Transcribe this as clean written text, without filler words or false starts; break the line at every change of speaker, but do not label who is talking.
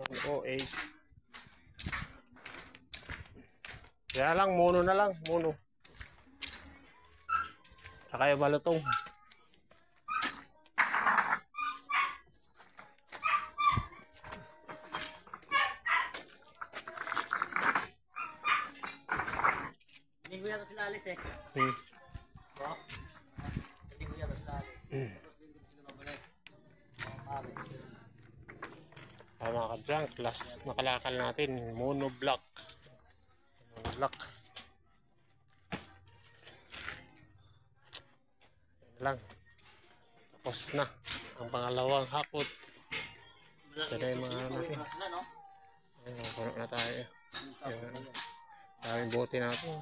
8. Kaya lang, mono na lang, mono. Saka yung balutong.
Hindi ko yata sila alis eh. Oh. Hindi ko yata sila alis.
Mga ka-junk, last nakalakal natin, monoblock. Monoblock. Yan lang. Tapos na ang pangalawang hapot. Ito na yung mga natin. Ayun, puno na tayo. Daming bote natin.